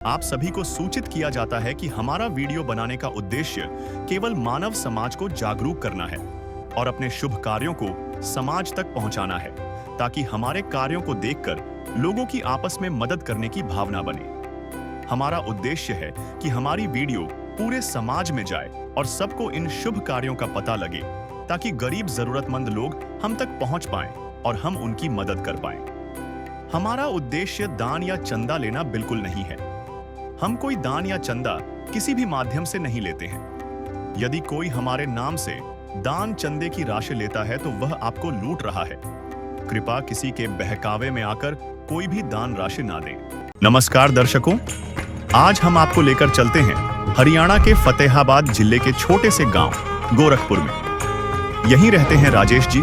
आप सभी को सूचित किया जाता है कि हमारा वीडियो बनाने का उद्देश्य केवल मानव समाज को जागरूक करना है और अपने शुभ कार्यों को समाज तक पहुंचाना है, ताकि हमारे कार्यों को देखकर लोगों की आपस में मदद करने की भावना बने। हमारा उद्देश्य है कि हमारी वीडियो पूरे समाज में जाए और सबको इन शुभ कार्यों का पता लगे, ताकि गरीब जरूरतमंद लोग हम तक पहुंच पाएं और हम उनकी मदद कर पाएं। हमारा उद्देश्य दान या चंदा लेना बिल्कुल नहीं है। हम कोई दान या चंदा किसी भी माध्यम से नहीं लेते हैं। यदि कोई हमारे नाम से दान चंदे की राशि लेता है तो वह आपको लूट रहा है। कृपया किसी के बहकावे में आकर कोई भी दान राशि ना दें। नमस्कार दर्शकों, आज हम आपको लेकर चलते हैं हरियाणा के फतेहाबाद जिले के छोटे से गांव गोरखपुर में। यहीं रहते हैं राजेश जी।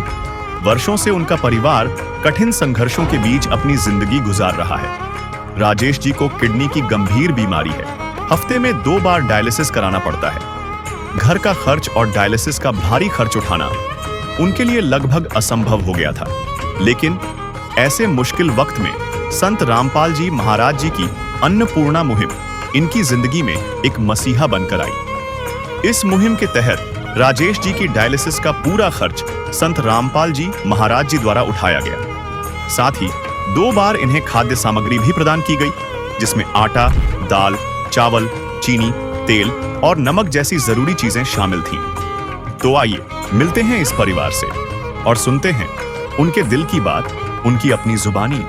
वर्षों से उनका परिवार कठिन संघर्षों के बीच अपनी जिंदगी गुजार रहा है। राजेश जी को किडनी की गंभीर बीमारी है। हफ्ते में 2 बार डायलिसिस कराना पड़ता है। घर का खर्च और डायलिसिस का भारी खर्च उठाना उनके लिए लगभग असंभव हो गया था। लेकिन ऐसे मुश्किल वक्त में संत रामपाल जी महाराज जी की अन्नपूर्णा मुहिम इनकी जिंदगी में एक मसीहा बनकर आई। इस मुहिम के तहत राजेश जी की डायलिसिस का पूरा खर्च संत रामपाल जी महाराज जी द्वारा उठाया गया। साथ ही 2 बार इन्हें खाद्य सामग्री भी प्रदान की गई, जिसमें आटा, दाल, चावल, चीनी, तेल और नमक जैसी जरूरी चीजें शामिल थीं। तो आइए मिलते हैं इस परिवार से और सुनते हैं उनके दिल की बात, उनकी अपनी जुबानी।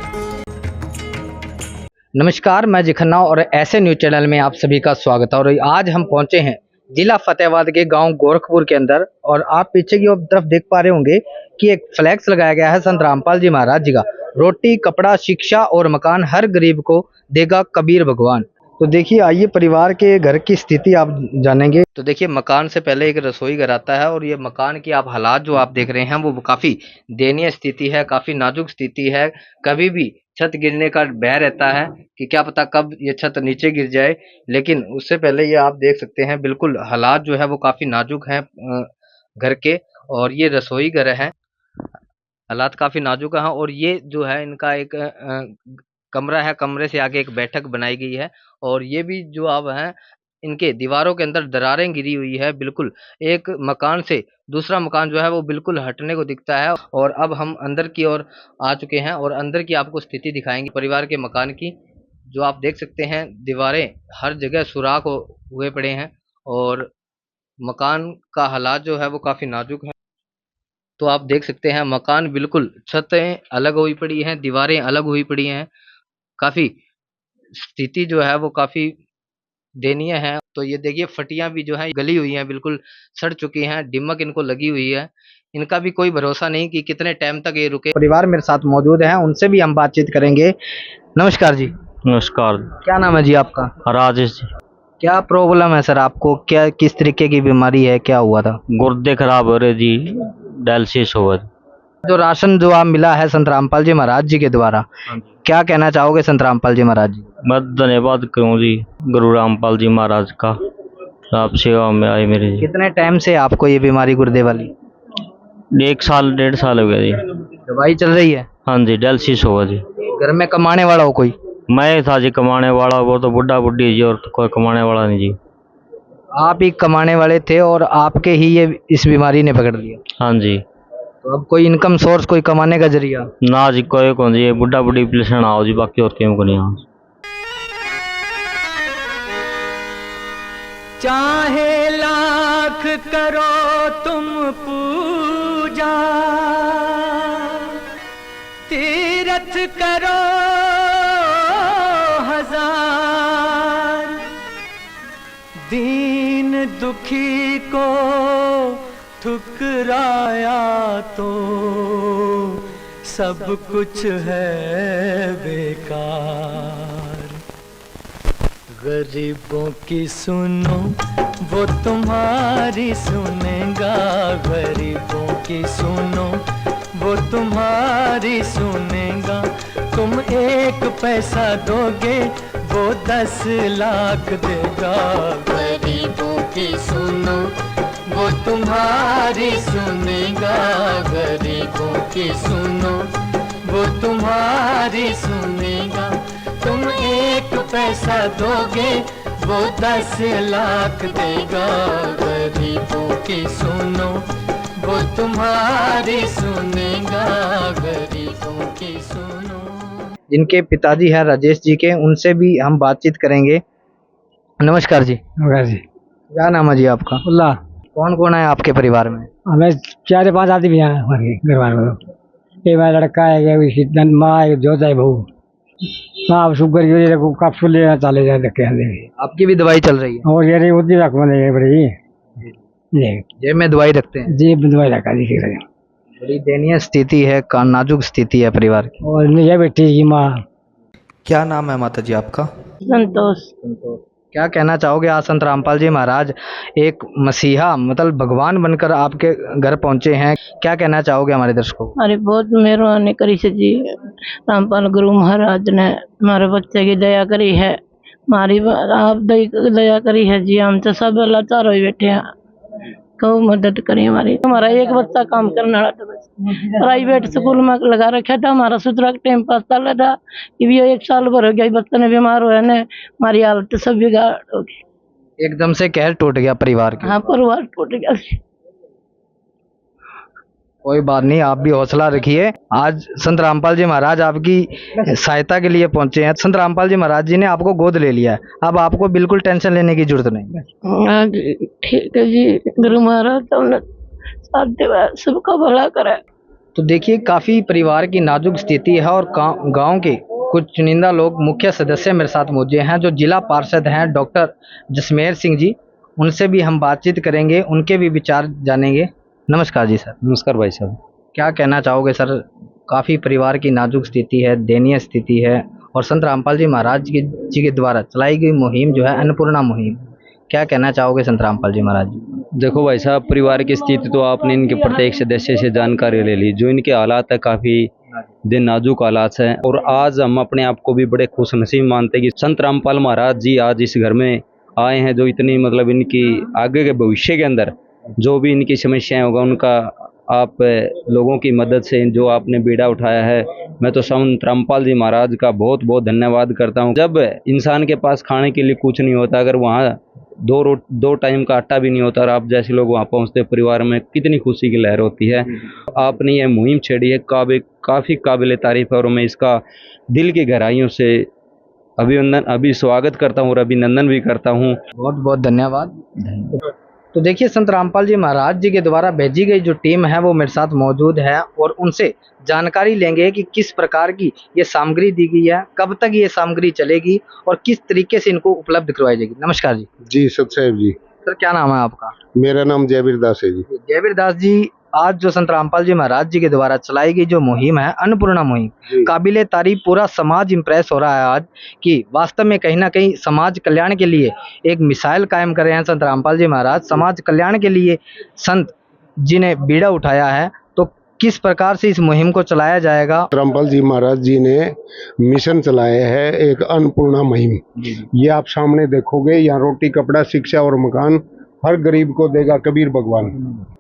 नमस्कार, मैं जिखन्ना और ऐसे न्यूज चैनल में आप सभी का स्वागत है। और आज हम पहुंचे हैं जिला फतेहाबाद के गांव गोरखपुर के अंदर, और आप पीछे की तरफ देख पा रहे होंगे कि एक फ्लैक्स लगाया गया है संत रामपाल जी महाराज जी का। रोटी, कपड़ा, शिक्षा और मकान हर गरीब को देगा कबीर भगवान। तो देखिए, आइए परिवार के घर की स्थिति आप जानेंगे। तो देखिए, मकान से पहले एक रसोई घर आता है, और ये मकान की आप हालात जो आप देख रहे हैं वो काफ़ी दयनीय स्थिति है, काफ़ी नाजुक स्थिति है। कभी भी छत गिरने का भय रहता है कि क्या पता कब ये छत नीचे गिर जाए। लेकिन उससे पहले ये आप देख सकते हैं, बिल्कुल हालात जो है वो काफ़ी नाजुक हैं घर के। और ये रसोई घर है, हालात काफ़ी नाजुक हैं। और ये जो है इनका एक कमरा है, कमरे से आगे एक बैठक बनाई गई है। और ये भी जो अब हैं, इनके दीवारों के अंदर दरारें गिरी हुई है। बिल्कुल एक मकान से दूसरा मकान जो है वो बिल्कुल हटने को दिखता है। और अब हम अंदर की ओर आ चुके हैं और अंदर की आपको स्थिति दिखाएंगे परिवार के मकान की। जो आप देख सकते हैं, दीवारें हर जगह सुराख हुए पड़े हैं और मकान का हालात जो है वो काफ़ी नाजुक है। तो आप देख सकते हैं, मकान बिल्कुल छतें अलग हुई पड़ी हैं, दीवारें अलग हुई पड़ी हैं। काफ़ी स्थिति जो है वो काफ़ी दयनीय है। तो ये देखिए, फटियां भी जो हैं गली हुई हैं, बिल्कुल सड़ चुकी हैं, दीमक इनको लगी हुई है। इनका भी कोई भरोसा नहीं कि कितने टाइम तक ये रुके। परिवार मेरे साथ मौजूद हैं, उनसे भी हम बातचीत करेंगे। नमस्कार जी। नमस्कार। क्या नाम है जी आपका? राजेश जी। क्या प्रॉब्लम है सर आपको? क्या किस तरीके की बीमारी है, क्या हुआ था? गुर्दे खराब हो रहे जी, डायलिसिस हुआ। जो राशन जो आप मिला है संत रामपाल जी महाराज जी के द्वारा, क्या कहना चाहोगे संत रामपाल जी महाराज जी? मैं धन्यवाद करूँ जी गुरु रामपाल जी महाराज का, आप सेवा में आए मेरे जी। कितने टाइम से आपको ये बीमारी गुर्दे वाली? 1 साल 1.5 साल हो गया जी। दवाई चल रही है? हाँ जी, डायलिसिस हुआ जी। घर में कमाने वाला हो कोई? मैं था जी कमाने वाला, वो तो बुढ़ा बुढ़ी जी, और तो कोई कमाने वाला नहीं जी। आप ही कमाने वाले थे और आपके ही ये इस बीमारी ने पकड़ लिया? हाँ जी। तो अब कोई इनकम सोर्स, कोई कमाने का जरिया? ना जी, कोई कौन जी, बुढ़ा बुढ़ी पेशेंट आओ जी, बाकी और क्यों को नहीं आओ। चाहे लाख करो तुम पूजा, तीरथ करो 1000, दीन दुखी को ठुकराया तो सब कुछ है बेकार। गरीबों की सुनो वो तुम्हारी सुनेगा, गरीबों की सुनो वो तुम्हारी सुनेगा। तुम 1 पैसा दोगे वो 10 लाख देगा। गरीबों की सुनो वो तुम्हारी सुनेगा, गरीबों की सुनो वो तुम्हारी सुनेगा। तुम 1 पैसा दोगे वो 10 लाख देगा। गरीबों की सुनो वो तुम्हारी सुनेगा, गरीबों की सुनो। जिनके पिताजी हैं राजेश जी के, उनसे भी हम बातचीत करेंगे। नमस्कार जी। जी क्या नाम है जी आपका? अल्लाह, कौन कौन है आपके परिवार में? हमें 4-5 आदमी भी हैं हमारे घर वाले लोग। एक मेरा लड़का है, एक माँ है, जोता है बहू। हाँ, शुगर की वजह से कैप्सूल लेना चले जाए धक्के आने। आपकी भी दवाई चल रही है? और ये रही उतनी रख बने बड़ी जी, जेब में दवाई रखते हैं? जी दवाई रखा जी। बड़ी दयनीय स्थिति है, नाजुक स्थिति है परिवार की। और ये बेटी की माँ। क्या नाम है माता जी आपका? संतोष। क्या कहना चाहोगे, आज संत रामपाल जी महाराज एक मसीहा मतलब भगवान बनकर आपके घर पहुंचे हैं, क्या कहना चाहोगे हमारे दर्शकों को? अरे बहुत मेहरबानी करी से जी, रामपाल गुरु महाराज ने हमारे बच्चे की दया करी है, हमारी आप दया करी है जी। हम तो सब लाचार हो बैठे हैं, कहो मदद करी हमारी। हमारा एक बच्चा काम करने वाला था, प्राइवेट स्कूल में लगा रखा था, हमारा सुतरा टाइम पास चल रहा था। ये भी 1 साल भर हो गया, बच्चा ने बीमार हुआ ने, हमारी हालत सब बिगाड़ हो गई। एकदम से कहर टूट गया परिवार की। हाँ, परिवार टूट गया। कोई बात नहीं, आप भी हौसला रखिए। आज संत रामपाल जी महाराज आपकी सहायता के लिए पहुंचे हैं। संत रामपाल जी महाराज जी ने आपको गोद ले लिया है, अब आपको बिल्कुल टेंशन लेने की जरूरत नहीं। हाँ जी, ठीक है जी। गुरु महाराज तुमने साथ देवा, सबका भला करे। तो देखिए, काफी परिवार की नाजुक स्थिति है और गांव के कुछ चुनिंदा लोग, मुख्य सदस्य मेरे साथ मौजूद हैं, जो जिला पार्षद हैं डॉक्टर जसमेर सिंह जी। उनसे भी हम बातचीत करेंगे, उनके भी विचार जानेंगे। नमस्कार जी सर। नमस्कार भाई साहब। क्या कहना चाहोगे सर, काफ़ी परिवार की नाजुक स्थिति है, दयनीय स्थिति है, और संत रामपाल जी महाराज जी के द्वारा चलाई गई मुहिम जो है अन्नपूर्णा मुहिम, क्या कहना चाहोगे संत रामपाल जी महाराज जी? देखो भाई साहब, परिवार की स्थिति तो आपने इनके प्रत्येक सदस्य से जानकारी ले ली। जो इनके हालात है, काफ़ी दिन नाजुक हालात हैं, और आज हम अपने आप को भी बड़े खुश नसीब मानते हैं कि संत रामपाल महाराज जी आज इस घर में आए हैं, जो इतनी मतलब इनकी आगे के भविष्य के अंदर जो भी इनकी समस्याएं होगा, उनका आप लोगों की मदद से जो आपने बीड़ा उठाया है, मैं तो संत रामपाल जी महाराज का बहुत बहुत धन्यवाद करता हूं। जब इंसान के पास खाने के लिए कुछ नहीं होता, अगर वहाँ दो टाइम का आटा भी नहीं होता और आप जैसे लोग वहाँ पहुँचते, परिवार में कितनी खुशी की लहर होती है। आपने ये मुहिम छेड़ी है, काफ़ी काबिल तारीफ है, और मैं इसका दिल की गहराइयों से अभी स्वागत करता हूँ और अभिनंदन भी करता हूँ। बहुत बहुत धन्यवाद। तो देखिए, संत रामपाल जी महाराज जी के द्वारा भेजी गई जो टीम है वो मेरे साथ मौजूद है, और उनसे जानकारी लेंगे कि किस प्रकार की ये सामग्री दी गई है, कब तक ये सामग्री चलेगी और किस तरीके से इनको उपलब्ध करवाई जाएगी। नमस्कार जी। जी सतसाहिब जी। सर, क्या नाम है आपका? मेरा नाम जयवीर दास है जी। जयवीर दास जी, आज जो संत रामपाल जी महाराज जी के द्वारा चलाई गई जो मुहिम है अन्नपूर्णा मुहिम, काबिले तारीफ, पूरा समाज इम्प्रेस हो रहा है आज कि वास्तव में कहीं ना कहीं समाज कल्याण के लिए एक मिसाइल कायम कर रहे हैं संत रामपाल जी महाराज। समाज कल्याण के लिए संत जी ने बीड़ा उठाया है, तो किस प्रकार से इस मुहिम को चलाया जाएगा? रामपाल जी महाराज जी ने मिशन चलाया है एक अन्नपूर्णा मुहिम। ये आप सामने देखोगे, यहाँ रोटी, कपड़ा, शिक्षा और मकान हर गरीब को देगा कबीर भगवान।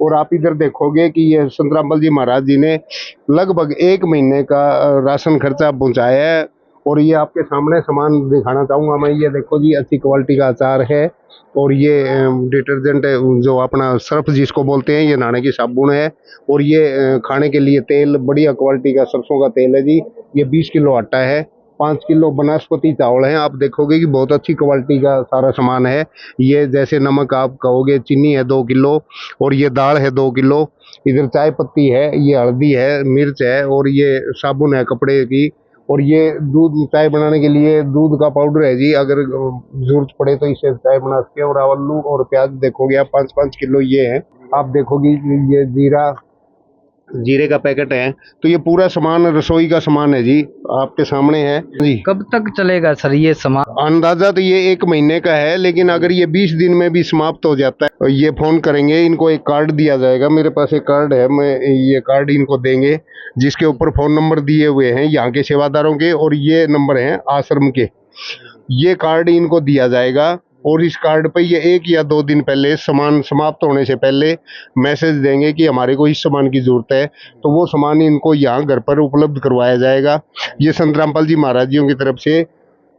और आप इधर देखोगे कि ये संत रामपाल जी महाराज जी ने लगभग 1 महीने का राशन खर्चा पहुंचाया है। और ये आपके सामने सामान दिखाना चाहूँगा मैं, ये देखो जी, अच्छी क्वालिटी का अचार है, और ये डिटर्जेंट है, जो अपना सर्फ जिसको बोलते हैं, ये नहाने की साबुन है, और ये खाने के लिए तेल, बढ़िया क्वालिटी का सरसों का तेल है जी। ये 20 किलो आटा है, 5 किलो वनस्पति चावल है। आप देखोगे कि बहुत अच्छी क्वालिटी का सारा सामान है। ये जैसे नमक आप कहोगे, चीनी है 2 किलो, और ये दाल है 2 किलो, इधर चाय पत्ती है, ये हल्दी है, मिर्च है, और ये साबुन है कपड़े की, और ये दूध, चाय बनाने के लिए दूध का पाउडर है जी, अगर जरूरत पड़े तो इससे चाय बना सकते हैं। और आलू और प्याज देखोगे आप 5-5 किलो ये है। आप देखोगे ये जीरे का पैकेट है। तो ये पूरा सामान रसोई का सामान है जी, आपके सामने है जी। कब तक चलेगा सर ये सामान? अंदाजा तो ये 1 महीने का है, लेकिन अगर ये 20 दिन में भी समाप्त हो जाता है, और ये फोन करेंगे, इनको एक कार्ड दिया जाएगा, मेरे पास एक कार्ड है, मैं ये कार्ड इनको देंगे, जिसके ऊपर फोन नंबर दिए हुए हैं यहाँ के सेवादारों के, और ये नंबर हैं आश्रम के। ये कार्ड इनको दिया जाएगा, और इस कार्ड पे ये 1 या 2 दिन पहले, सामान समाप्त होने से पहले मैसेज देंगे कि हमारे को इस सामान की जरूरत है, तो वो सामान इनको यहाँ घर पर उपलब्ध करवाया जाएगा। ये संत रामपाल जी महाराज जी की तरफ से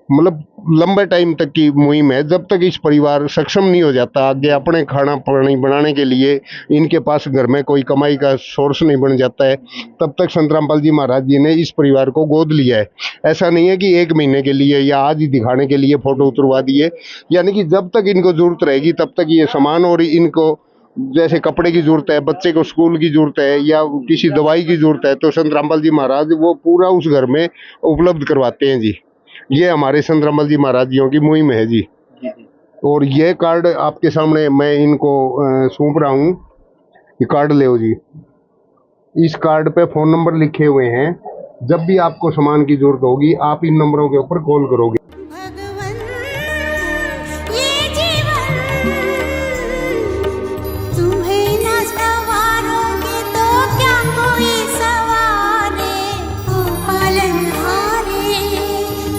मतलब लंबे टाइम तक की मुहिम है। जब तक इस परिवार सक्षम नहीं हो जाता आगे अपने खाना पानी बनाने के लिए, इनके पास घर में कोई कमाई का सोर्स नहीं बन जाता है, तब तक संत रामपाल जी महाराज जी ने इस परिवार को गोद लिया है। ऐसा नहीं है कि 1 महीने के लिए या आज ही दिखाने के लिए फोटो उतरवा दिए, यानी कि जब तक इनको जरूरत रहेगी तब तक ये सामान, और इनको जैसे कपड़े की जरूरत है, बच्चे को स्कूल की जरूरत है या किसी दवाई की जरूरत है, तो संत रामपाल जी महाराज वो पूरा उस घर में उपलब्ध करवाते हैं जी। ये हमारे संत रामपाल जी महाराज जियों की मुहिम है जी। और ये कार्ड आपके सामने मैं इनको सौंप रहा हूँ, ये कार्ड ले जी। इस कार्ड पे फोन नंबर लिखे हुए हैं, जब भी आपको सामान की जरूरत होगी आप इन नंबरों के ऊपर कॉल करोगे। भगवन ये जीवन तुम्हें न सवारोगे तो क्या कोई सवारे, ओ पालनहारे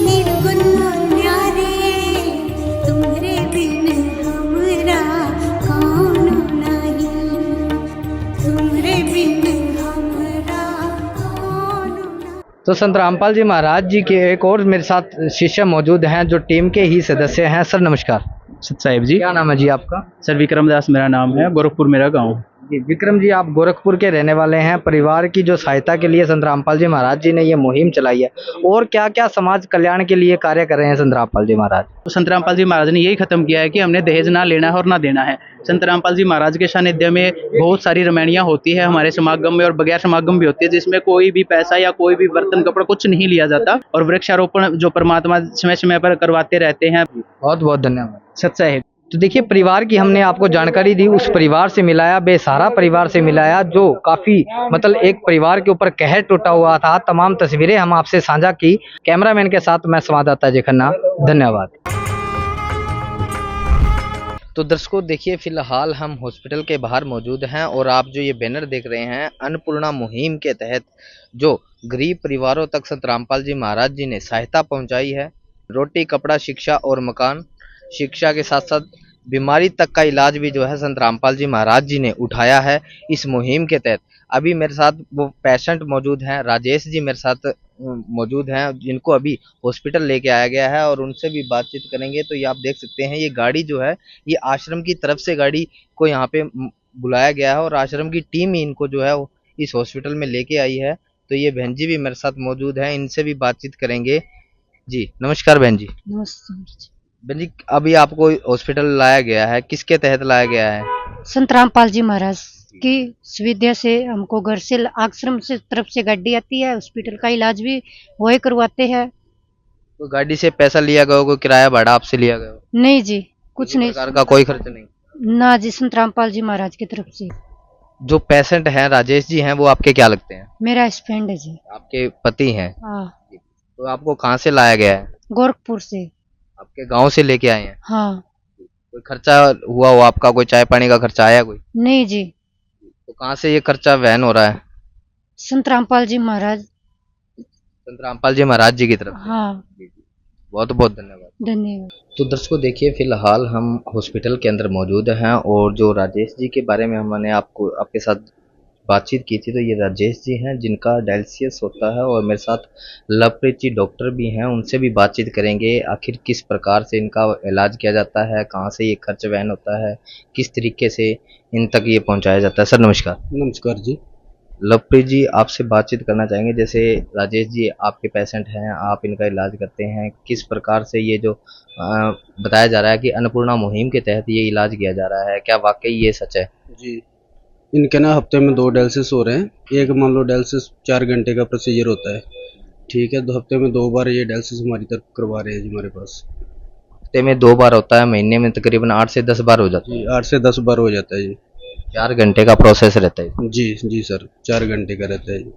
निर्गुण न्यारे, तुम्हारे बिन हमरा कौन नहीं, तुम्हारे बिन हमरा कौन नहीं। तो संत रामपाल जी महाराज जी के एक और मेरे साथ शिष्य मौजूद हैं जो टीम के ही सदस्य हैं। सर नमस्कार। सत साहिब जी। क्या नाम है जी आपका? सर विक्रम दास मेरा नाम है, गोरखपुर मेरा गांव। जी विक्रम जी, आप गोरखपुर के रहने वाले हैं। परिवार की जो सहायता के लिए संत रामपाल जी महाराज जी ने ये मुहिम चलाई है, और क्या क्या समाज कल्याण के लिए कार्य कर रहे हैं संत रामपाल जी महाराज? तो संत रामपाल जी महाराज ने यही खत्म किया है कि हमने दहेज ना लेना है और ना देना है। संत रामपाल जी महाराज के सानिध्य में बहुत सारी रामायणियाँ होती है हमारे समागम में, और बगैर समागम भी होती है जिसमें कोई भी पैसा या कोई भी बर्तन कपड़ा कुछ नहीं लिया जाता, और वृक्षारोपण जो परमात्मा समय समय पर करवाते रहते हैं। बहुत बहुत धन्यवाद। सत साहिब। तो देखिए, परिवार की हमने आपको जानकारी दी, उस परिवार से मिलाया, बेसहारा परिवार से मिलाया जो काफी मतलब एक परिवार के ऊपर कहर टूटा हुआ था। तमाम तस्वीरें हम आपसे साझा की। कैमरामैन के साथ मैं संवाददाता अजय खन्ना, धन्यवाद। तो दर्शकों देखिए, फिलहाल हम हॉस्पिटल के बाहर मौजूद हैं, और आप जो ये बैनर देख रहे हैं, अन्नपूर्णा मुहिम के तहत जो गरीब परिवारों तक संत रामपाल जी महाराज जी ने सहायता पहुंचाई है। रोटी, कपड़ा, शिक्षा और मकान, शिक्षा के साथ साथ बीमारी तक का इलाज भी जो है संत रामपाल जी महाराज जी ने उठाया है इस मुहिम के तहत। अभी मेरे साथ वो पेशेंट मौजूद हैं, राजेश जी मेरे साथ मौजूद हैं, जिनको अभी हॉस्पिटल लेके आया गया है, और उनसे भी बातचीत करेंगे। तो ये आप देख सकते हैं, ये गाड़ी जो है ये आश्रम की तरफ से गाड़ी को यहाँ पे बुलाया गया है, और आश्रम की टीम ही इनको जो है वो इस हॉस्पिटल में लेके आई है। तो ये बहन जी भी मेरे साथ मौजूद हैं, इनसे भी बातचीत करेंगे। जी नमस्कार बहन जी। नमस्ते। बहन जी, अभी आपको हॉस्पिटल लाया गया है, किसके तहत लाया गया है? संत रामपाल जी महाराज की सुविधा से हमको घर से आश्रम से तरफ से गाड़ी आती है, हॉस्पिटल का इलाज भी वही करवाते हैं। तो गाड़ी से पैसा लिया गया हो, कोई किराया भाड़ा आपसे लिया गया हो? नहीं जी, कुछ नहीं, प्रकार का कोई खर्च नहीं ना जी, संत रामपाल जी महाराज की तरफ से। जो पेशेंट हैं राजेश जी हैं, वो आपके क्या लगते हैं? मेरा हस्बैंड है जी। आपके पति हैं? हाँ। तो आपको कहाँ से लाया गया है? गोरखपुर से। आपके गांव से लेके आए हैं? हाँ। कोई खर्चा हुआ हो आपका, कोई चाय पानी का खर्चा आया कोई? नहीं जी। तो कहाँ से ये खर्चा वहन हो रहा है? संत रामपाल जी महाराज। संत रामपाल जी महाराज जी की तरफ। हाँ। बहुत बहुत धन्यवाद। धन्यवाद। तो दर्शकों देखिए, फिलहाल हम हॉस्पिटल के अंदर मौजूद हैं, और जो राजेश जी के बारे में हमने आपके साथ बातचीत की थी, तो ये राजेश जी हैं जिनका डायलिसिस होता है, और मेरे साथ लवप्रीत जी डॉक्टर भी हैं, उनसे भी बातचीत करेंगे आखिर किस प्रकार से इनका इलाज किया जाता है, कहाँ से ये खर्च वहन होता है, किस तरीके से इन तक ये पहुँचाया जाता है। सर नमस्कार। नमस्कार जी। लवप्रीत जी, आपसे बातचीत करना चाहेंगे। जैसे राजेश जी आपके पेशेंट हैं, आप इनका इलाज करते हैं, किस प्रकार से ये जो बताया जा रहा है कि अन्नपूर्णा मुहिम के तहत ये इलाज किया जा रहा है, क्या वाकई ये सच है? जी, इनके ना हफ्ते में 2 डायलिसिस हो रहे हैं। एक मान लो डायलिसिस 4 घंटे का प्रोसीजर होता है, ठीक है। 2 हफ्ते में 2 बार ये डायलिसिस हमारी तरफ करवा रहे हैं जी हमारे पास। हफ्ते में 2 बार होता है, महीने में तकरीबन 8 से 10 बार हो जाता है? जी 8 से 10 बार हो जाता है जी। 4 घंटे का प्रोसेस रहता है? जी सर, 4 घंटे का रहता है जी।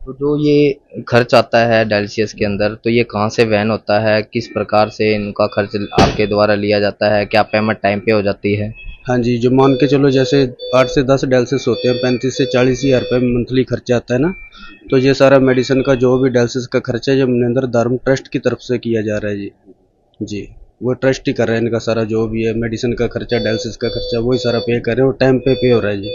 तो जो ये खर्च आता है डायलिसिस के अंदर, तो ये कहाँ से वहन होता है, किस प्रकार से इनका खर्च आपके द्वारा लिया जाता है, क्या पेमेंट टाइम पे हो जाती है? हाँ जी, जो मान के चलो जैसे 8 से 10 डायलिसिस होते हैं, 35 से 40 हज़ार रुपये मंथली खर्चा आता है ना। तो ये सारा मेडिसिन का जो भी डायलिसिस का खर्चा है, जो मनिंदर धर्म ट्रस्ट की तरफ से किया जा रहा है जी। वो ट्रस्ट ही कर रहे हैं इनका सारा जो भी है मेडिसिन का खर्चा, डायलिसिस का खर्चा, वही सारा पे कर रहे हैं, और टाइम पे हो रहा है जी।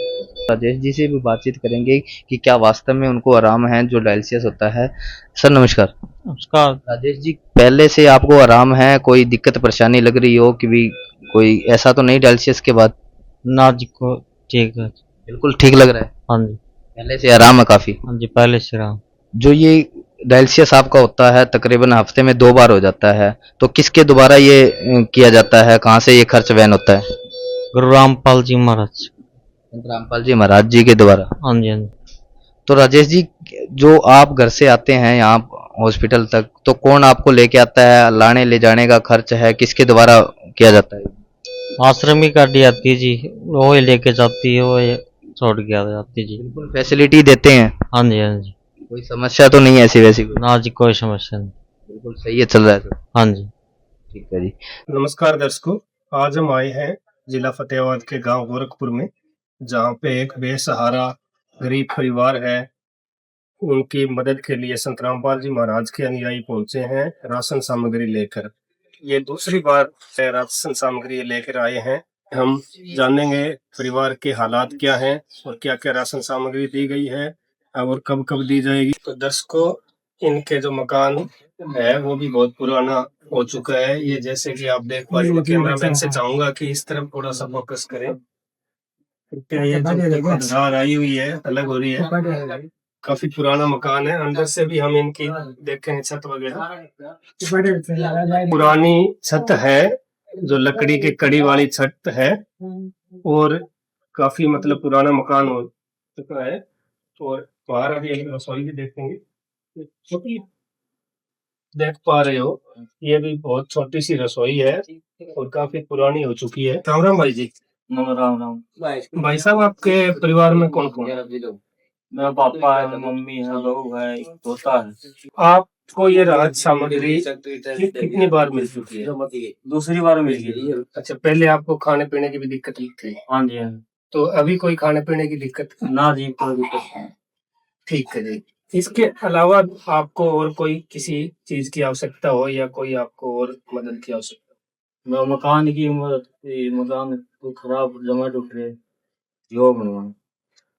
राजेश जी से भी बातचीत करेंगे कि क्या वास्तव में उनको आराम है जो डायलिसिस होता है। सर नमस्कार। नमस्कार। राजेश जी, पहले से आपको आराम है, कोई दिक्कत परेशानी लग रही हो कि भी कोई ऐसा तो नहीं डायलिसिस के बाद? ना जी को ठीक है। बिल्कुल ठीक लग रहा है, हाँ जी। पहले से आराम है काफी। हाँ जी, पहले से रहा। जो ये डायलिसिस आपका होता है तकरीबन हफ्ते में 2 बार हो जाता है, तो किसके द्वारा ये किया जाता है, कहाँ से ये खर्च वहन होता है? गुरु रामपाल जी महाराज। रामपाल जी महाराज जी के द्वारा। हाँ जी, हाँ जी। तो राजेश जी, जो आप घर से आते हैं यहाँ हॉस्पिटल तक, तो कौन आपको लेके आता है? लाने ले जाने का खर्च है किसके द्वारा किया जाता है? आश्रम की गाड़ी आती है जी, वो ही लेके जाती है, वो ही छोड़ के आ जाती है जी। बिल्कुल फैसिलिटी देते हैं। हाँ जी, हाँ जी। कोई समस्या तो नहीं है ऐसी वैसी? ना जी, कोई समस्या नहीं। बिल्कुल सही है, चल रहा है सर। हाँ जी। ठीक है जी। नमस्कार दर्शकों, आज हम आए हैं जिला फतेहाबाद के गांव गोरखपुर में, जहां पे एक बेसहारा गरीब परिवार है। उनकी मदद के लिए संत रामपाल जी महाराज के अनुयायी पहुंचे हैं राशन सामग्री लेकर। ये दूसरी बार राशन सामग्री लेकर आए हैं। हम जानेंगे परिवार के हालात क्या हैं और क्या क्या राशन सामग्री दी गई है और कब कब दी जाएगी। तो दर्शकों, इनके जो मकान है वो भी बहुत पुराना हो चुका है। ये जैसे कि आप देख पा रहे हैं, कैमरामैन से चाहूंगा कि इस तरफ थोड़ा सा फोकस करें। क्या ये जो धार आई हुई है, अलग हो रही है, काफी पुराना मकान है। अंदर से भी हम इनकी देखें छत वगैरह, पुरानी छत है, जो लकड़ी की कड़ी वाली छत है और काफी मतलब पुराना मकान हो चुका है। और बाहर अभी एक रसोई भी देखेंगे, छोटी देख पा रहे हो, ये भी बहुत छोटी सी रसोई है और काफी पुरानी हो चुकी है। राम राम भाई जी। राम राम। भाई साहब, आपके परिवार में कौन कौन है? मेरा पापा है, मम्मी है, बहू है, पोता है। आपको ये राहत सामग्री कितनी बार मिल चुकी है? दूसरी बार मिल गई। अच्छा, पहले आपको खाने पीने की भी दिक्कत थी? हाँ जी, हाँ। तो अभी कोई खाने पीने की दिक्कत? ना जी, कोई दिक्कत नहीं। ठीक है जी। इसके अलावा आपको और कोई किसी चीज की आवश्यकता हो या कोई आपको और मदद की आवश्यकता? मकान की मकान तो खराब जमा टूट रहे, जो बनवाना।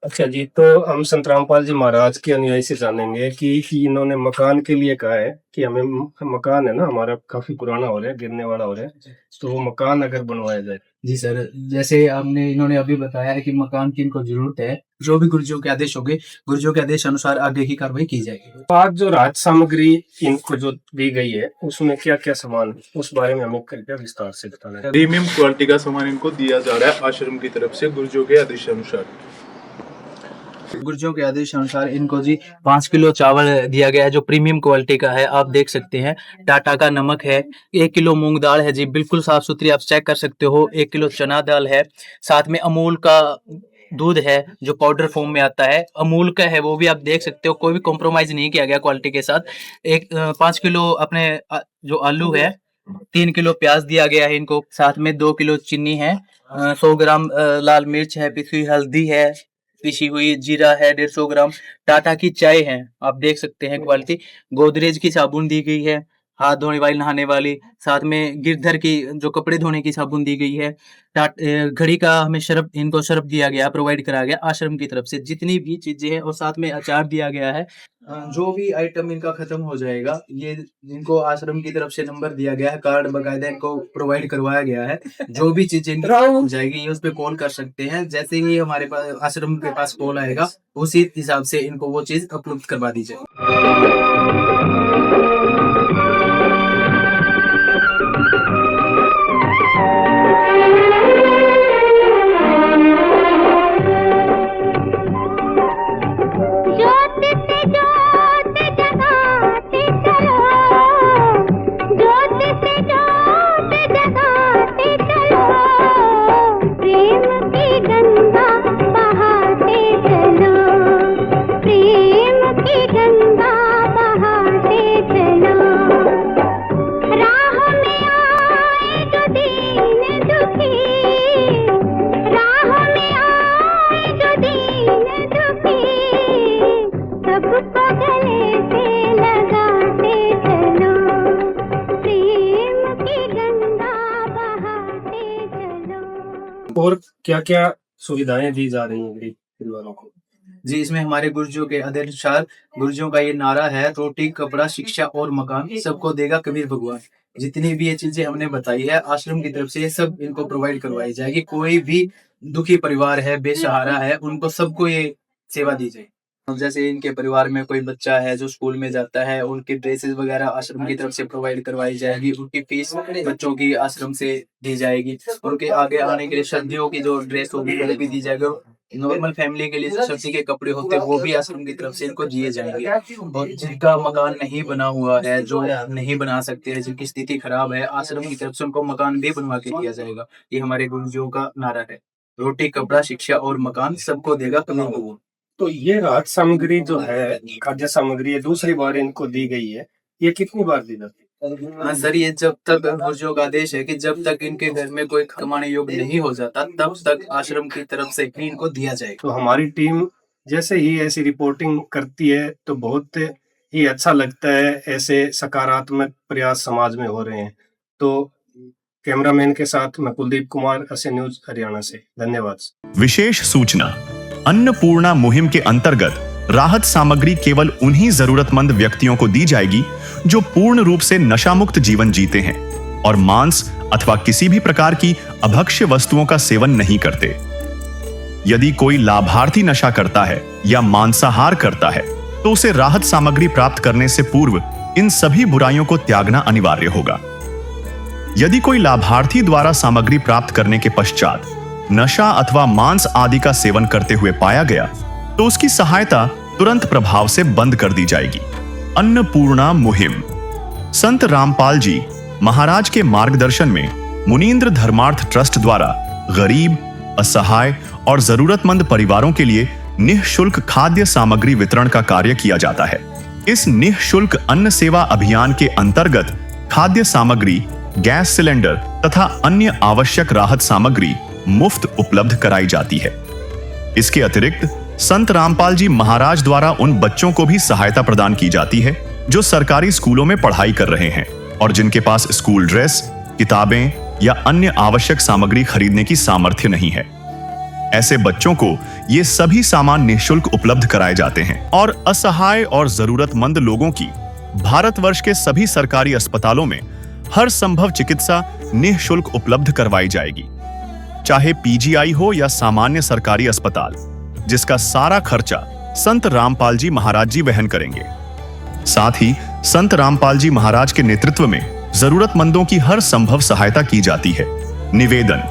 अच्छा जी, तो हम संत रामपाल जी महाराज के अनुयायी से जानेंगे कि इन्होंने मकान के लिए कहा है कि हमें मकान है ना हमारा काफी पुराना हो रहा है, गिरने वाला हो रहा है, तो वो मकान अगर बनवाया जाए। जी सर, जैसे इन्होंने अभी बताया है कि मकान की इनको जरूरत है, जो भी गुरुजियों के आदेश होंगे, गुरुजियों के आदेश अनुसार आगे की कार्रवाई की जाएगी। तो आज जो राहत सामग्री इनको जो दी गई है उसमें क्या क्या सामान, उस बारे में हमें कृपया विस्तार से बताना है। प्रीमियम क्वालिटी का सामान इनको दिया जा रहा है आश्रम की तरफ से गुरुजियों के आदेश अनुसार। गुरुजियों के आदेश अनुसार इनको जी 5 किलो चावल दिया गया है, जो प्रीमियम क्वालिटी का है। आप देख सकते हैं, टाटा का नमक है, 1 किलो मूंग दाल है जी, बिल्कुल साफ सुथरी, आप चेक कर सकते हो। 1 किलो चना दाल है, साथ में अमूल का दूध है जो पाउडर फॉर्म में आता है, अमूल का है, वो भी आप देख सकते हो, कोई भी कॉम्प्रोमाइज नहीं किया गया क्वालिटी के साथ। 5 किलो अपने जो आलू है, 3 किलो प्याज दिया गया है इनको, साथ में 2 किलो चीनी है, 100 ग्राम लाल मिर्च है, पिसी हुई हल्दी है, पिसी हुई जीरा है 150 ग्राम, टाटा की चाय है, आप देख सकते हैं क्वालिटी। गोदरेज की साबुन दी गई है, हाथ धोने वाली, नहाने वाली, साथ में गिरधर की जो कपड़े धोने की साबुन दी गई है। घड़ी का हमें शर्फ, इनको शर्फ दिया गया, प्रोवाइड करा गया आश्रम की तरफ से, जितनी भी चीजें हैं, और साथ में अचार दिया गया है। जो भी आइटम इनका खत्म हो जाएगा, ये इनको आश्रम की तरफ से नंबर दिया गया है, कार्ड बकायदा इनको प्रोवाइड करवाया गया है। जो भी चीजें इनकी हो जाएगी, ये उस पर कॉल कर सकते हैं। जैसे ही हमारे पास आश्रम के पास कॉल आएगा, उसी हिसाब से इनको वो चीज उपलब्ध करवा दी जाए। और क्या क्या सुविधाएं दी जा रही हैं? परिवारों को? जी, इसमें हमारे गुरुजियों के अनुसार गुरुजियों का ये नारा है, रोटी कपड़ा शिक्षा और मकान सबको देगा कबीर भगवान। जितनी भी ये चीजें हमने बताई है आश्रम की तरफ से ये सब इनको प्रोवाइड करवाई जाएगी। कोई भी दुखी परिवार है, बेसहारा है, उनको सबको ये सेवा दी जाएगी। जैसे इनके परिवार में कोई बच्चा है जो स्कूल में जाता है, उनकी ड्रेसेस वगैरह आश्रम की तरफ से प्रोवाइड करवाई जाएगी। उनकी फीस बच्चों की आश्रम से दी जाएगी। उनके आगे आने के लिए सर्दियों की जो ड्रेस होगी वो भी दी जाएगी। नॉर्मल फैमिली के लिए जो सर्दी के कपड़े होते हैं वो भी आश्रम की तरफ से इनको दिए जाएंगे। और जिनका मकान नहीं बना हुआ है, जो नहीं बना सकते हैं, जिनकी स्थिति खराब है, आश्रम की तरफ से उनको मकान भी बनवा के दिया जाएगा। ये हमारे गुरुजियों का नारा है, रोटी कपड़ा शिक्षा और मकान सबको देगा कबीर भगवान। तो ये राहत सामग्री जो है, खाद्य सामग्री, ये दूसरी बार इनको दी गई है, ये कितनी बार दी जाती है? हाँ सर, ये जब तक गुरुजियों का आदेश है कि जब तक इनके घर में कोई कमाने योग्य नहीं हो जाता तब तक आश्रम की तरफ से ही इनको दिया जाएगा। तो हमारी टीम जैसे ही ऐसी रिपोर्टिंग करती है तो बहुत ही अच्छा लगता है। ऐसे सकारात्मक प्रयास समाज में हो रहे हैं। तो कैमरामैन के साथ मैं कुलदीप कुमार, एसए न्यूज हरियाणा से। धन्यवाद। विशेष सूचना, अन्नपूर्णा मुहिम के अंतर्गत राहत सामग्री केवल उन्हीं जरूरतमंद व्यक्तियों को दी जाएगी जो पूर्ण रूप से नशा मुक्त जीवन जीते हैं और मांस अथवा किसी भी प्रकार की अभक्ष्य वस्तुओं का सेवन नहीं करते। यदि कोई लाभार्थी नशा करता है या मांसाहार करता है तो उसे राहत सामग्री प्राप्त करने से पूर्व इन सभी बुराइयों को त्यागना अनिवार्य होगा। यदि कोई लाभार्थी द्वारा सामग्री प्राप्त करने के पश्चात नशा अथवा मांस आदि का सेवन करते हुए पाया गया तो उसकी सहायता तुरंत प्रभाव से बंद कर दी जाएगी। अन्नपूर्णा मुहिम संत रामपाल जी महाराज के मार्गदर्शन में मुनींद्र धर्मार्थ ट्रस्ट द्वारा गरीब, असहाय और जरूरतमंद परिवारों के लिए निःशुल्क खाद्य सामग्री वितरण का कार्य किया जाता है। इस निःशुल्क अन्न सेवा अभियान के अंतर्गत खाद्य सामग्री, गैस सिलेंडर तथा अन्य आवश्यक राहत सामग्री मुफ्त उपलब्ध कराई जाती है। इसके अतिरिक्त संत रामपाल जी महाराज द्वारा उन बच्चों को भी सहायता प्रदान की जाती है जो सरकारी स्कूलों में पढ़ाई कर रहे हैं और जिनके पास स्कूल ड्रेस, किताबें या अन्य आवश्यक सामग्री खरीदने की सामर्थ्य नहीं है। ऐसे बच्चों को ये सभी सामान निःशुल्क उपलब्ध कराए जाते हैं और असहाय और जरूरतमंद लोगों की भारतवर्ष के सभी सरकारी अस्पतालों में हर संभव चिकित्सा निःशुल्क उपलब्ध करवाई जाएगी, चाहे पीजीआई हो या सामान्य सरकारी अस्पताल, जिसका सारा खर्चा संत रामपाल जी महाराज जी वहन करेंगे। साथ ही संत रामपाल जी महाराज के नेतृत्व में जरूरतमंदों की हर संभव सहायता की जाती है। निवेदन,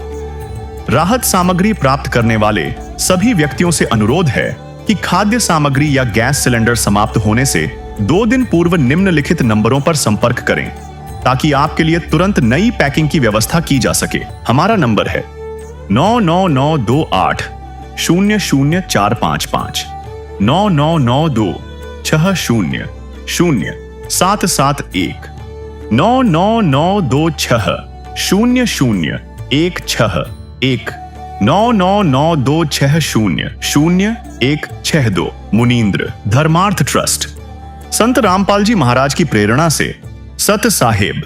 राहत सामग्री प्राप्त करने वाले सभी व्यक्तियों से अनुरोध है कि खाद्य सामग्री या गैस सिलेंडर समाप्त होने से 2 दिन पूर्व निम्नलिखित नंबरों पर संपर्क करें ताकि आपके लिए तुरंत नई पैकिंग की व्यवस्था की जा सके। हमारा नंबर है 99928 00455 9992 60 0771 99926 0016 99926 मुनींद्र धर्मार्थ ट्रस्ट। संत रामपाल जी महाराज की प्रेरणा से सत साहेब